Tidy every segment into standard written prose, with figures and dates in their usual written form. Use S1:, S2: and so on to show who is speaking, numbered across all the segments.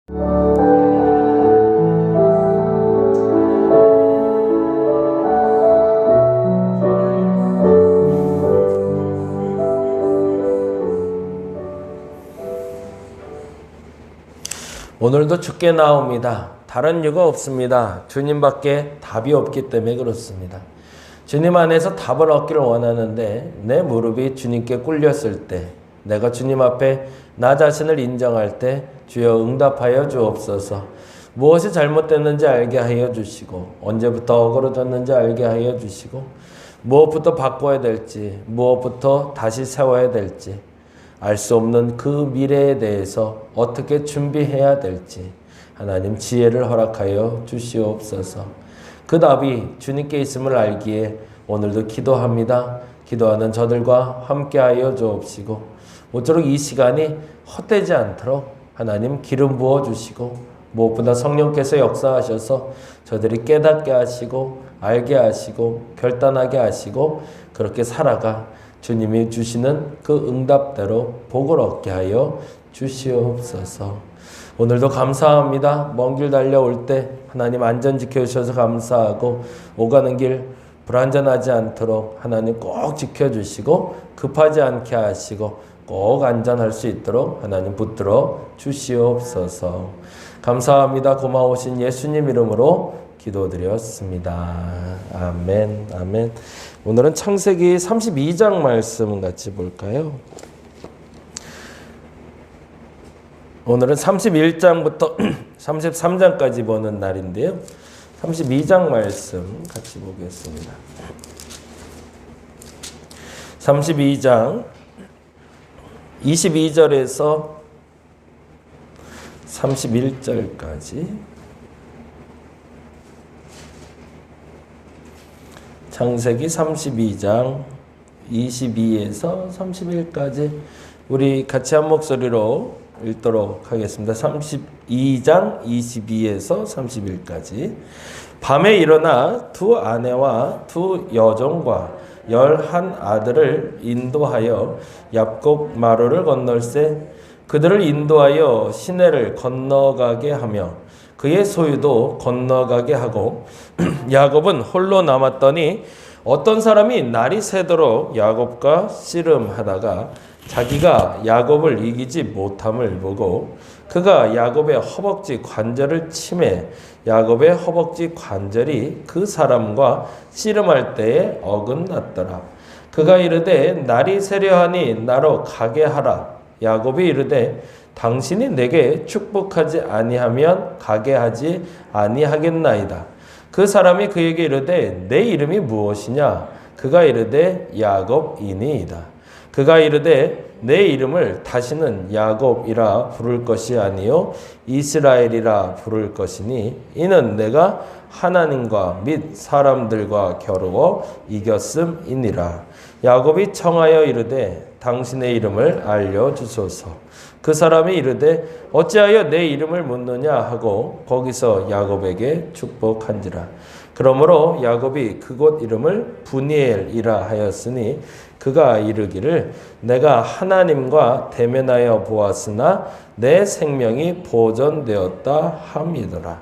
S1: 오늘도 주께 나옵니다. 다른 이유가 없습니다. 주님밖에 답이 없기 때문에 그렇습니다. 주님 안에서 답을 얻기를 원하는데 내 무릎이 주님께 꿇렸을 때, 내가 주님 앞에 나 자신을 인정할 때 주여 응답하여 주옵소서. 무엇이 잘못됐는지 알게 하여 주시고, 언제부터 어그러졌는지 알게 하여 주시고, 무엇부터 바꿔야 될지, 무엇부터 다시 세워야 될지, 알 수 없는 그 미래에 대해서 어떻게 준비해야 될지 하나님 지혜를 허락하여 주시옵소서. 그 답이 주님께 있음을 알기에 오늘도 기도합니다. 기도하는 저들과 함께하여 주옵시고, 모쪼록 이 시간이 헛되지 않도록 하나님 기름 부어주시고, 무엇보다 성령께서 역사하셔서 저들이 깨닫게 하시고 알게 하시고 결단하게 하시고 그렇게 살아가 주님이 주시는 그 응답대로 복을 얻게 하여 주시옵소서. 오늘도 감사합니다. 먼 길 달려올 때 하나님 안전 지켜주셔서 감사하고, 오가는 길 불안전하지 않도록 하나님 꼭 지켜주시고 급하지 않게 하시고 꼭 안전할 수 있도록 하나님 붙들어 주시옵소서. 감사합니다. 고마우신 예수님 이름으로 기도드렸습니다. 아멘, 아멘. 오늘은 창세기 32장 말씀 같이 볼까요? 오늘은 31장부터 33장까지 보는 날인데요. 32장 말씀 같이 보겠습니다. 32장 22절에서 31절까지 창세기 32장 22에서 31까지 우리 같이 한 목소리로 읽도록 하겠습니다. 32장 22에서 31까지. 밤에 일어나 두 아내와 두 여종과 11 아들을 인도하여 야곱 마루를 건널세 그들을 인도하여 시내를 건너가게 하며 그의 소유도 건너가게 하고 야곱은 홀로 남았더니 어떤 사람이 날이 새도록 야곱과 씨름하다가 자기가 야곱을 이기지 못함을 보고 그가 야곱의 허벅지 관절을 치매 야곱의 허벅지 관절이 그 사람과 씨름할 때에 어긋났더라. 그가 이르되 날이 새려하니 나로 가게 하라. 야곱이 이르되 당신이 내게 축복하지 아니하면 가게 하지 아니하겠나이다. 그 사람이 그에게 이르되 내 이름이 무엇이냐? 그가 이르되 야곱이니이다. 그가 이르되 내 이름을 다시는 야곱이라 부를 것이 아니요 이스라엘이라 부를 것이니 이는 내가 하나님과 및 사람들과 겨루어 이겼음이니라. 야곱이 청하여 이르되 당신의 이름을 알려주소서. 그 사람이 이르되 어찌하여 내 이름을 묻느냐 하고 거기서 야곱에게 축복한지라. 그러므로 야곱이 그곳 이름을 브니엘이라 하였으니 그가 이르기를 내가 하나님과 대면하여 보았으나 내 생명이 보존되었다 함이더라.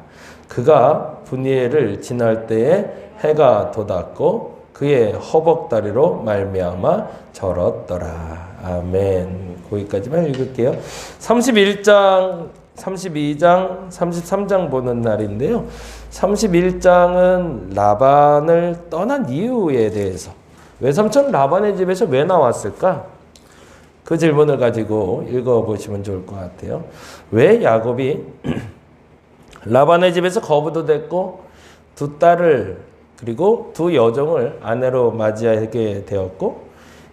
S1: 그가 브니엘을 지날 때에 해가 돋았고 그의 허벅다리로 말미암아 절었더라. 아멘. 거기까지만 읽을게요. 31장, 32장, 33장 보는 날인데요. 31장은 라반을 떠난 이유에 대해서, 외삼촌 라반의 집에서 왜 나왔을까? 그 질문을 가지고 읽어보시면 좋을 것 같아요. 왜 야곱이 라반의 집에서 거부도 됐고 두 딸을 그리고 두 여종을 아내로 맞이하게 되었고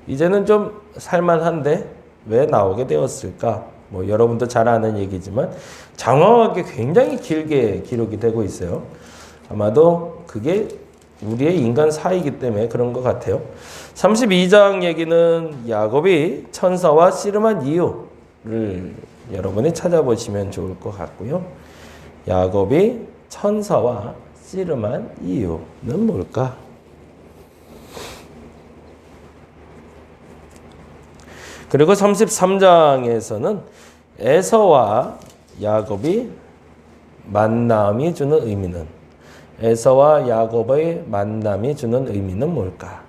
S1: 이제는 좀 살만한데 왜 나오게 되었을까? 뭐 여러분도 잘 아는 얘기지만 장황하게 굉장히 길게 기록이 되고 있어요. 아마도 그게 우리의 인간 사이기 때문에 그런 것 같아요. 32장 얘기는 야곱이 천사와 씨름한 이유를 여러분이 찾아보시면 좋을 것 같고요. 야곱이 천사와 씨름한 이유는 뭘까? 그리고 33장에서는 에서와 야곱이 만남이 주는 의미는 에서와 야곱의 만남이 주는 의미는 뭘까?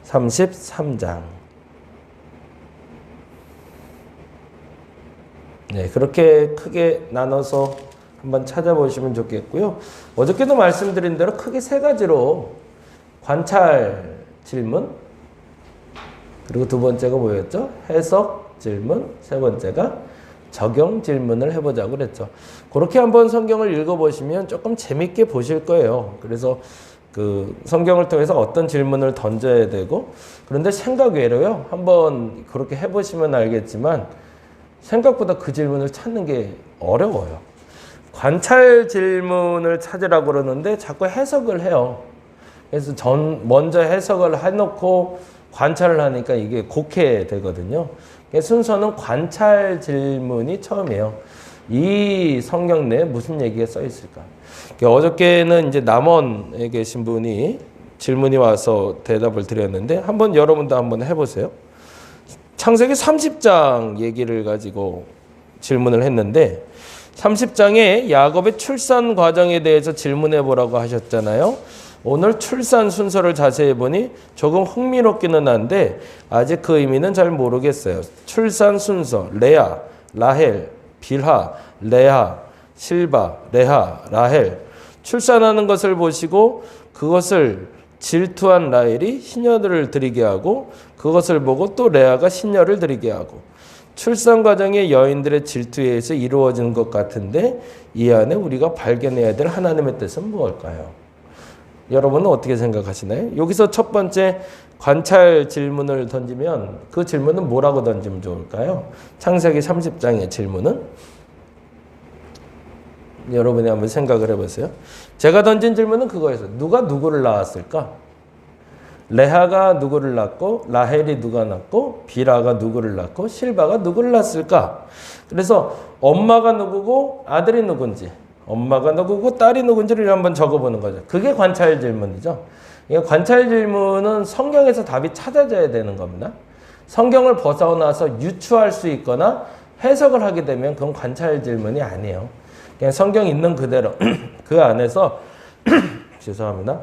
S1: 33장. 네, 그렇게 크게 나눠서 한번 찾아보시면 좋겠고요. 어저께도 말씀드린 대로 크게 세 가지로 관찰 질문, 그리고 두 번째가 뭐였죠? 해석 질문, 세 번째가 적용 질문을 해보자고 그랬죠. 그렇게 한번 성경을 읽어보시면 조금 재밌게 보실 거예요. 그래서 그 성경을 통해서 어떤 질문을 던져야 되고, 그런데 생각 외로요. 한번 그렇게 해보시면 알겠지만 생각보다 그 질문을 찾는 게 어려워요. 관찰 질문을 찾으라고 그러는데 자꾸 해석을 해요. 그래서 먼저 해석을 해놓고 관찰을 하니까 이게 곡해되거든요. 순서는 관찰 질문이 처음이에요. 이 성경 내에 무슨 얘기가 써 있을까? 어저께는 이제 남원에 계신 분이 질문이 와서 대답을 드렸는데 한번 여러분도 한번 해보세요. 창세기 30장 얘기를 가지고 질문을 했는데 30장에 야곱의 출산 과정에 대해서 질문해 보라고 하셨잖아요. 오늘 출산 순서를 자세히 보니 조금 흥미롭기는 한데 아직 그 의미는 잘 모르겠어요. 출산 순서 레아, 라헬, 빌하, 레아, 실바, 레아, 라헬. 출산하는 것을 보시고 그것을 질투한 라헬이 시녀들을 드리게 하고 그것을 보고 또 레아가 시녀를 드리게 하고 출산 과정의 여인들의 질투에 의해서 이루어지는 것 같은데 이 안에 우리가 발견해야 될 하나님의 뜻은 무엇일까요? 여러분은 어떻게 생각하시나요? 여기서 첫 번째 관찰 질문을 던지면 그 질문은 뭐라고 던지면 좋을까요? 창세기 30장의 질문은? 여러분이 한번 생각을 해보세요. 제가 던진 질문은 그거였어요. 누가 누구를 낳았을까? 레아가 누구를 낳고 라헬이 누가 낳고 빌하가 누구를 낳고 실바가 누구를 낳았을까? 그래서 엄마가 누구고 아들이 누군지, 엄마가 누구고 딸이 누군지를 한번 적어보는 거죠. 그게 관찰 질문이죠. 관찰 질문은 성경에서 답이 찾아져야 되는 겁니다. 성경을 벗어나서 유추할 수 있거나 해석을 하게 되면 그건 관찰 질문이 아니에요. 그냥 성경 있는 그대로 그 안에서 죄송합니다.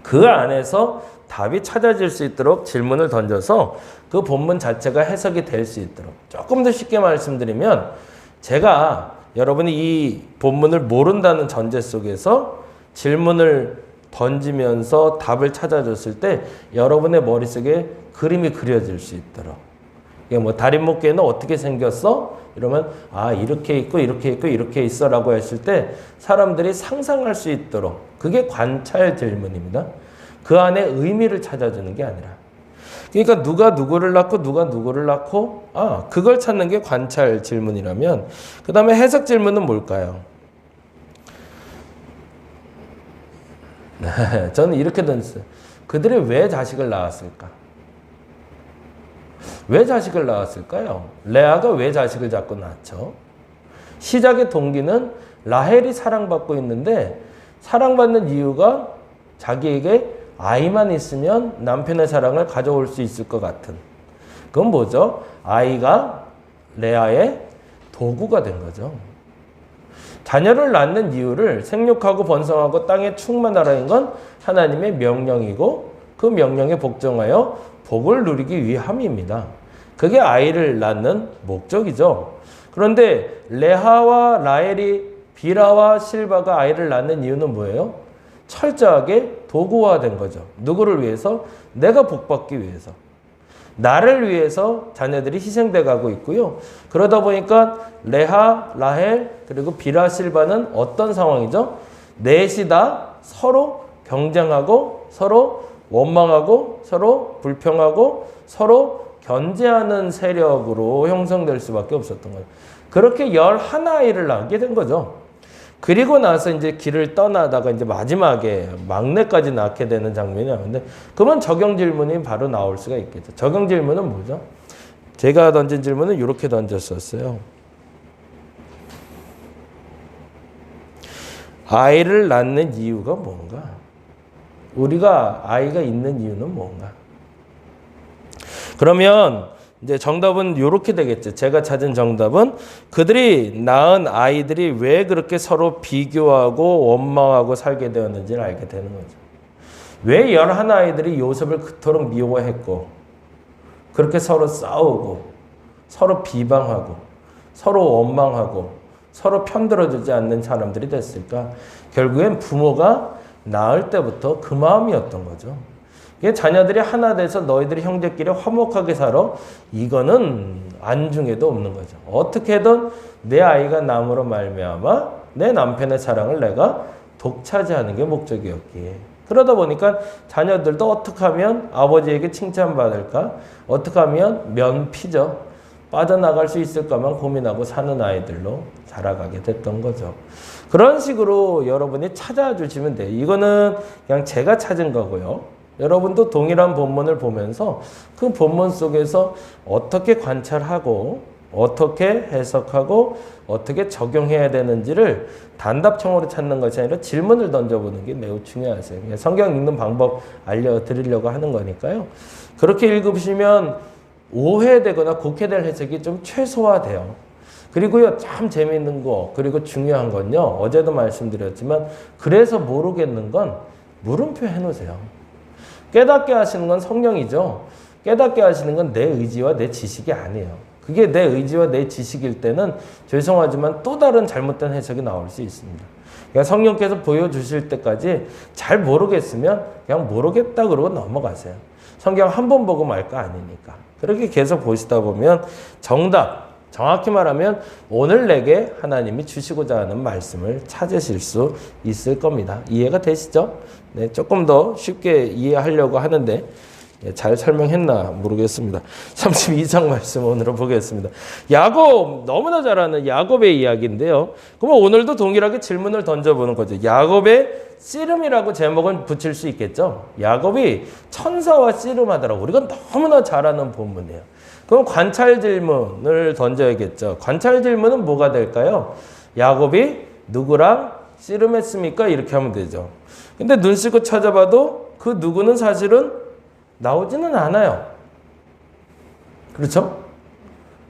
S1: 그 안에서 답이 찾아질 수 있도록 질문을 던져서 그 본문 자체가 해석이 될 수 있도록 조금 더 쉽게 말씀드리면 제가 여러분이 이 본문을 모른다는 전제 속에서 질문을 던지면서 답을 찾아줬을 때 여러분의 머릿속에 그림이 그려질 수 있도록 뭐 다림목계는 어떻게 생겼어? 이러면 아 이렇게 있고 이렇게 있고 이렇게 있어 라고 했을 때 사람들이 상상할 수 있도록 그게 관찰 질문입니다. 그 안에 의미를 찾아주는 게 아니라 그러니까 누가 누구를 낳고 누가 누구를 낳고 그걸 찾는 게 관찰 질문이라면 그 다음에 해석 질문은 뭘까요? 저는 이렇게 던졌어요. 그들이 왜 자식을 낳았을까? 왜 자식을 낳았을까요? 레아가 왜 자식을 자꾸 낳죠? 시작의 동기는 라헬이 사랑받고 있는데 사랑받는 이유가 자기에게 아이만 있으면 남편의 사랑을 가져올 수 있을 것 같은. 그건 뭐죠? 아이가 레아의 도구가 된 거죠. 자녀를 낳는 이유를 생육하고 번성하고 땅에 충만하라는 건 하나님의 명령이고 그 명령에 복종하여 복을 누리기 위함입니다. 그게 아이를 낳는 목적이죠. 그런데 레아와 라헬이 빌하와 실바가 아이를 낳는 이유는 뭐예요? 철저하게 도구화된 거죠. 누구를 위해서? 내가 복받기 위해서. 나를 위해서 자녀들이 희생돼 가고 있고요. 그러다 보니까 레아, 라헬, 그리고 빌하, 실바는 어떤 상황이죠? 넷이 다 서로 경쟁하고 서로 원망하고 서로 불평하고 서로 견제하는 세력으로 형성될 수밖에 없었던 거예요. 그렇게 11아이를 낳게 된 거죠. 그리고 나서 이제 길을 떠나다가 이제 마지막에 막내까지 낳게 되는 장면이 나오는데 그러면 적용 질문이 바로 나올 수가 있겠죠. 적용 질문은 뭐죠? 제가 던진 질문은 이렇게 던졌었어요. 아이를 낳는 이유가 뭔가? 우리가 아이가 있는 이유는 뭔가? 그러면 이제 정답은 이렇게 되겠죠. 제가 찾은 정답은 그들이 낳은 아이들이 왜 그렇게 서로 비교하고 원망하고 살게 되었는지를 알게 되는 거죠. 왜 11아이들이 요셉을 그토록 미워했고 그렇게 서로 싸우고 서로 비방하고 서로 원망하고 서로 편들어주지 않는 사람들이 됐을까? 결국엔 부모가 낳을 때부터 그 마음이었던 거죠. 자녀들이 하나 돼서 너희들이 형제끼리 화목하게 살아. 이거는 안중에도 없는 거죠. 어떻게든 내 아이가 남으로 말미암아 내 남편의 사랑을 내가 독차지하는 게 목적이었기에. 그러다 보니까 자녀들도 어떻게 하면 아버지에게 칭찬받을까? 어떻게 하면 면피죠. 빠져나갈 수 있을까만 고민하고 사는 아이들로 자라가게 됐던 거죠. 그런 식으로 여러분이 찾아주시면 돼요. 이거는 그냥 제가 찾은 거고요. 여러분도 동일한 본문을 보면서 그 본문 속에서 어떻게 관찰하고 어떻게 해석하고 어떻게 적용해야 되는지를 단답형으로 찾는 것이 아니라 질문을 던져보는 게 매우 중요하세요. 성경 읽는 방법 알려드리려고 하는 거니까요. 그렇게 읽으시면 오해되거나 곡해될 해석이 좀 최소화돼요. 그리고요, 참 재미있는 거, 그리고 중요한 건요, 어제도 말씀드렸지만, 그래서 모르겠는 건 물음표 해놓으세요. 깨닫게 하시는 건 성령이죠. 깨닫게 하시는 건 내 의지와 내 지식이 아니에요. 그게 내 의지와 내 지식일 때는 죄송하지만 또 다른 잘못된 해석이 나올 수 있습니다. 그러니까 성령께서 보여주실 때까지 잘 모르겠으면 그냥 모르겠다 그러고 넘어가세요. 성경 한 번 보고 말 거 아니니까. 그렇게 계속 보시다 보면 정확히 말하면 오늘 내게 하나님이 주시고자 하는 말씀을 찾으실 수 있을 겁니다. 이해가 되시죠? 네, 조금 더 쉽게 이해하려고 하는데 잘 설명했나 모르겠습니다. 32장 말씀 오늘 보겠습니다. 야곱, 너무나 잘 아는 야곱의 이야기인데요. 그러면 오늘도 동일하게 질문을 던져보는 거죠. 야곱의 씨름이라고 제목을 붙일 수 있겠죠. 야곱이 천사와 씨름하더라고. 우리가 너무나 잘 아는 본문이에요. 그럼 관찰 질문을 던져야겠죠. 관찰 질문은 뭐가 될까요? 야곱이 누구랑 씨름했습니까? 이렇게 하면 되죠. 근데 눈 씻고 찾아봐도 그 누구는 사실은 나오지는 않아요. 그렇죠?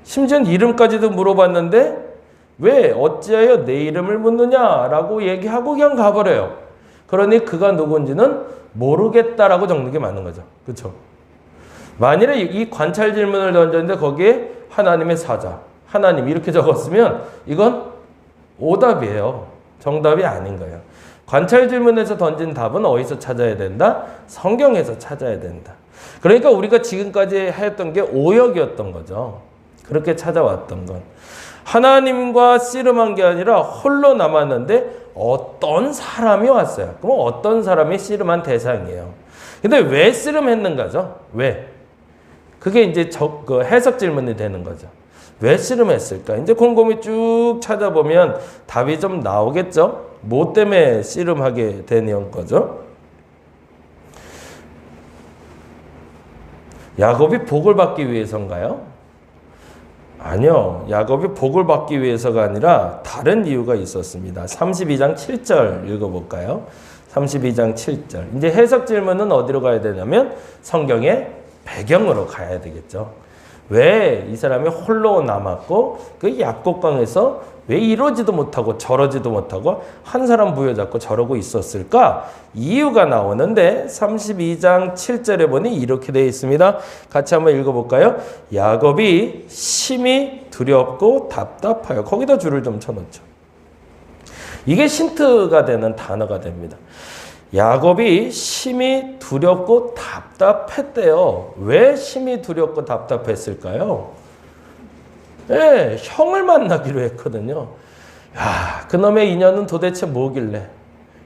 S1: 심지어 이름까지도 물어봤는데 왜 어찌하여 내 이름을 묻느냐라고 얘기하고 그냥 가버려요. 그러니 그가 누군지는 모르겠다라고 적는 게 맞는 거죠. 그렇죠? 만일에 이 관찰 질문을 던졌는데 거기에 하나님의 사자, 하나님 이렇게 적었으면 이건 오답이에요. 정답이 아닌 거예요. 관찰 질문에서 던진 답은 어디서 찾아야 된다? 성경에서 찾아야 된다. 그러니까 우리가 지금까지 했던 게 오역이었던 거죠. 그렇게 찾아왔던 건. 하나님과 씨름한 게 아니라 홀로 남았는데 어떤 사람이 왔어요. 그럼 어떤 사람이 씨름한 대상이에요. 근데 왜 씨름했는가죠? 왜? 그게 이제 그 해석 질문이 되는 거죠. 왜 씨름했을까? 이제 곰곰이 쭉 찾아보면 답이 좀 나오겠죠? 뭐 때문에 씨름하게 되는 거죠? 야곱이 복을 받기 위해서인가요? 아니요. 야곱이 복을 받기 위해서가 아니라 다른 이유가 있었습니다. 32장 7절 읽어볼까요? 32장 7절. 이제 해석 질문은 어디로 가야 되냐면 성경의 배경으로 가야 되겠죠. 왜 이 사람이 홀로 남았고 그 약곡강에서 왜 이러지도 못하고 저러지도 못하고 한 사람 부여잡고 저러고 있었을까? 이유가 나오는데 32장 7절에 보니 이렇게 되어 있습니다. 같이 한번 읽어볼까요? 야곱이 심히 두렵고 답답하여. 거기다 줄을 좀 쳐놓죠. 이게 힌트가 되는 단어가 됩니다. 야곱이 심히 두렵고 답답했대요. 왜 심히 두렵고 답답했을까요? 네, 형을 만나기로 했거든요. 야, 그놈의 인연은 도대체 뭐길래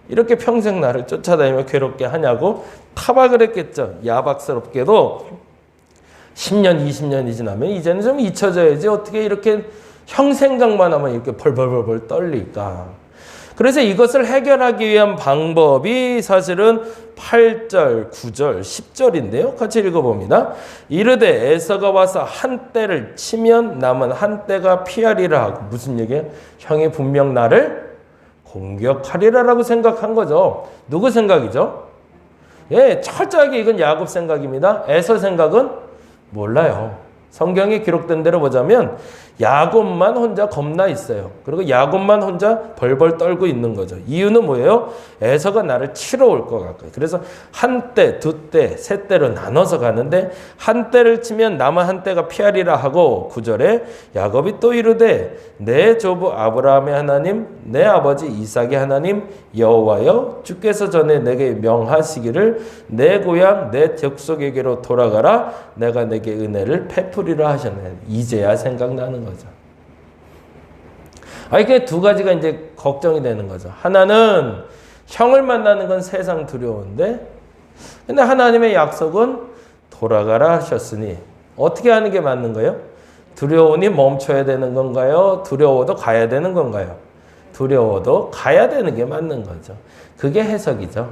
S1: 이렇게 평생 나를 쫓아다니며 괴롭게 하냐고 타박을 했겠죠. 야박스럽게도 10년, 20년이 지나면 이제는 좀 잊혀져야지 어떻게 이렇게 형 생각만 하면 이렇게 벌벌벌 떨릴까. 그래서 이것을 해결하기 위한 방법이 사실은 8절, 9절, 10절인데요. 같이 읽어봅니다. 이르되 에서가 와서 한 떼를 치면 남은 한 떼가 피하리라 하고. 무슨 얘기예요? 형이 분명 나를 공격하리라라고 생각한 거죠. 누구 생각이죠? 예, 철저하게 이건 야곱 생각입니다. 에서 생각은 몰라요. 성경에 기록된 대로 보자면 야곱만 혼자 겁나 있어요. 그리고 야곱만 혼자 벌벌 떨고 있는 거죠. 이유는 뭐예요? 에서가 나를 치러 올 것 같고요. 그래서 한 때, 두 때, 세 때로 나눠서 가는데 한 때를 치면 남은 한 때가 피하리라 하고 9절에 야곱이 또 이르되 내 조부 아브라함의 하나님 내 아버지 이삭의 하나님 여호와여 주께서 전에 내게 명하시기를 내 고향 내 족속에게로 돌아가라 내가 내게 은혜를 베푸리라 하셨네. 이제야 생각나는 거죠. 이게 두 가지가 이제 걱정이 되는 거죠. 하나는 형을 만나는 건 세상 두려운데 근데 하나님의 약속은 돌아가라 하셨으니 어떻게 하는 게 맞는 거예요? 두려우니 멈춰야 되는 건가요? 두려워도 가야 되는 건가요? 두려워도 가야 되는 게 맞는 거죠. 그게 해석이죠.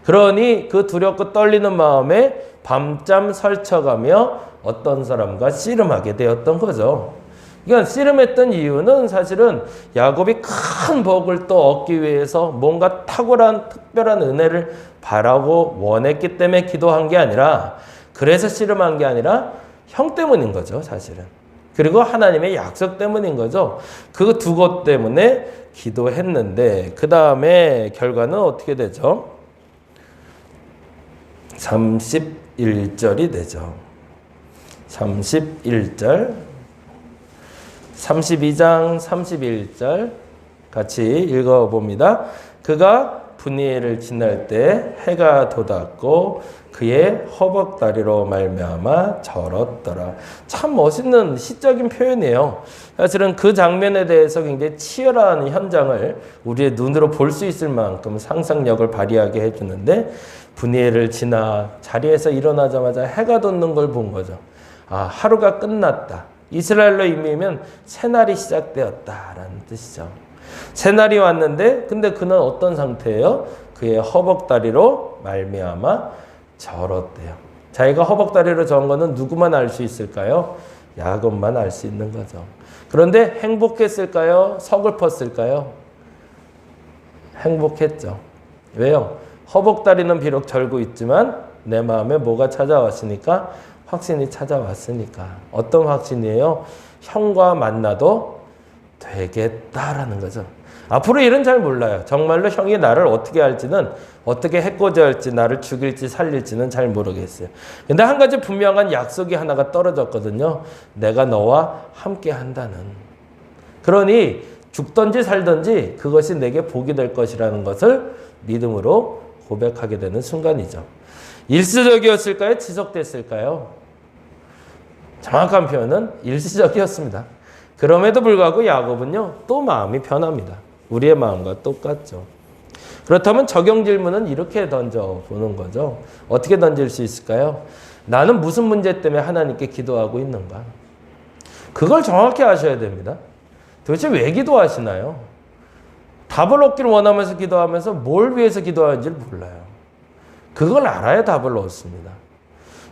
S1: 그러니 그 두렵고 떨리는 마음에 밤잠 설쳐가며 어떤 사람과 씨름하게 되었던 거죠. 그러니까 씨름했던 이유는 사실은 야곱이 큰 복을 또 얻기 위해서 뭔가 탁월한 특별한 은혜를 바라고 원했기 때문에 기도한 게 아니라 그래서 씨름한 게 아니라 형 때문인 거죠, 사실은. 그리고 하나님의 약속 때문인 거죠. 그 두 것 때문에 기도했는데 그 다음에 결과는 어떻게 되죠? 31절이 되죠. 31절 32장 31절 같이 읽어봅니다. 그가 분이엘을 지날 때 해가 돋았고 그의 허벅다리로 말미암아 절었더라. 참 멋있는 시적인 표현이에요. 사실은 그 장면에 대해서 굉장히 치열한 현장을 우리의 눈으로 볼 수 있을 만큼 상상력을 발휘하게 해주는데 분이엘을 지나 자리에서 일어나자마자 해가 돋는 걸 본 거죠. 하루가 끝났다. 이스라엘로 임의면 새날이 시작되었다라는 뜻이죠. 새날이 왔는데 근데 그는 어떤 상태예요? 그의 허벅다리로 말미암아 절었대요. 자기가 허벅다리로 저은 거는 누구만 알 수 있을까요? 야곱만 알 수 있는 거죠. 그런데 행복했을까요? 서글펐을까요? 행복했죠. 왜요? 허벅다리는 비록 절고 있지만 내 마음에 뭐가 찾아왔으니까? 확신이 찾아왔으니까. 어떤 확신이에요? 형과 만나도 되겠다라는 거죠. 앞으로 일은 잘 몰라요. 정말로 형이 나를 어떻게 할지는, 어떻게 해코지 할지, 나를 죽일지 살릴지는 잘 모르겠어요. 근데 한 가지 분명한 약속이 하나가 떨어졌거든요. 내가 너와 함께 한다는. 그러니 죽든지 살든지 그것이 내게 복이 될 것이라는 것을 믿음으로 고백하게 되는 순간이죠. 일시적이었을까요? 지속됐을까요? 정확한 표현은 일시적이었습니다. 그럼에도 불구하고 야곱은요, 또 마음이 변합니다. 우리의 마음과 똑같죠. 그렇다면 적용 질문은 이렇게 던져보는 거죠. 어떻게 던질 수 있을까요? 나는 무슨 문제 때문에 하나님께 기도하고 있는가? 그걸 정확히 아셔야 됩니다. 도대체 왜 기도하시나요? 답을 얻기를 원하면서 기도하면서 뭘 위해서 기도하는지를 몰라요. 그걸 알아야 답을 얻습니다.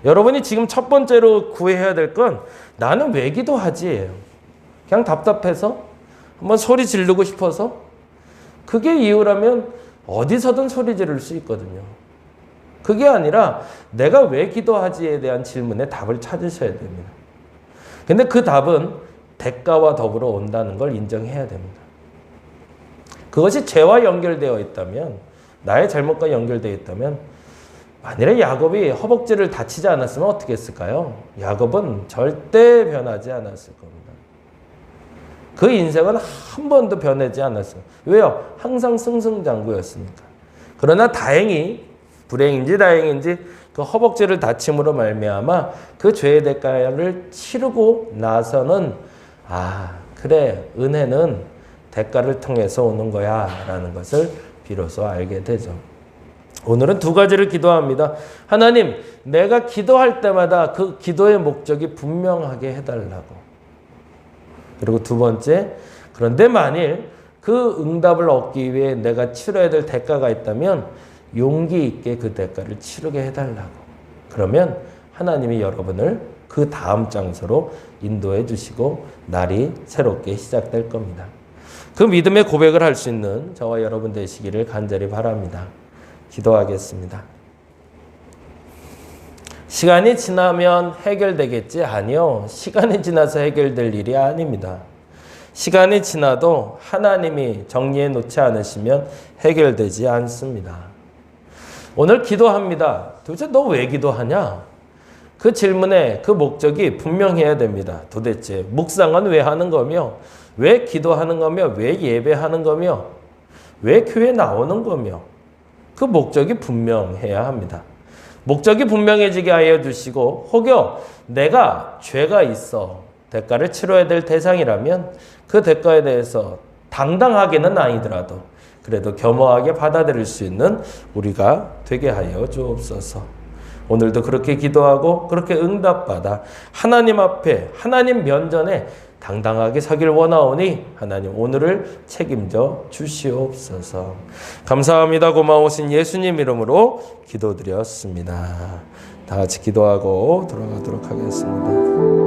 S1: 여러분이 지금 첫 번째로 구해야 될 건 나는 왜 기도하지예요. 그냥 답답해서? 한번 소리 지르고 싶어서? 그게 이유라면 어디서든 소리 지를 수 있거든요. 그게 아니라 내가 왜 기도하지에 대한 질문에 답을 찾으셔야 됩니다. 근데 그 답은 대가와 더불어 온다는 걸 인정해야 됩니다. 그것이 죄와 연결되어 있다면, 나의 잘못과 연결되어 있다면, 만일에 야곱이 허벅지를 다치지 않았으면 어떻게 했을까요? 야곱은 절대 변하지 않았을 겁니다. 그 인생은 한 번도 변하지 않았어요. 왜요? 항상 승승장구였으니까. 그러나 다행히, 불행인지 다행인지 그 허벅지를 다침으로 말미암아 그 죄의 대가를 치르고 나서는 그래, 은혜는 대가를 통해서 오는 거야 라는 것을 비로소 알게 되죠. 오늘은 두 가지를 기도합니다. 하나님, 내가 기도할 때마다 그 기도의 목적이 분명하게 해달라고. 그리고 두 번째, 그런데 만일 그 응답을 얻기 위해 내가 치러야 될 대가가 있다면 용기 있게 그 대가를 치르게 해달라고. 그러면 하나님이 여러분을 그 다음 장소로 인도해 주시고 날이 새롭게 시작될 겁니다. 그 믿음의 고백을 할 수 있는 저와 여러분 되시기를 간절히 바랍니다. 기도하겠습니다. 시간이 지나면 해결되겠지? 아니요. 시간이 지나서 해결될 일이 아닙니다. 시간이 지나도 하나님이 정리해 놓지 않으시면 해결되지 않습니다. 오늘 기도합니다. 도대체 너 왜 기도하냐? 그 질문에 그 목적이 분명해야 됩니다. 도대체 묵상은 왜 하는 거며, 왜 기도하는 거며, 왜 예배하는 거며, 왜 교회 나오는 거며, 그 목적이 분명해야 합니다. 목적이 분명해지게 하여 주시고, 혹여 내가 죄가 있어 대가를 치러야 될 대상이라면 그 대가에 대해서 당당하게는 아니더라도 그래도 겸허하게 받아들일 수 있는 우리가 되게 하여 주옵소서. 오늘도 그렇게 기도하고 그렇게 응답받아 하나님 앞에, 하나님 면전에 당당하게 서길 원하오니 하나님 오늘을 책임져 주시옵소서. 감사합니다. 고마우신 예수님 이름으로 기도드렸습니다. 다 같이 기도하고 돌아가도록 하겠습니다.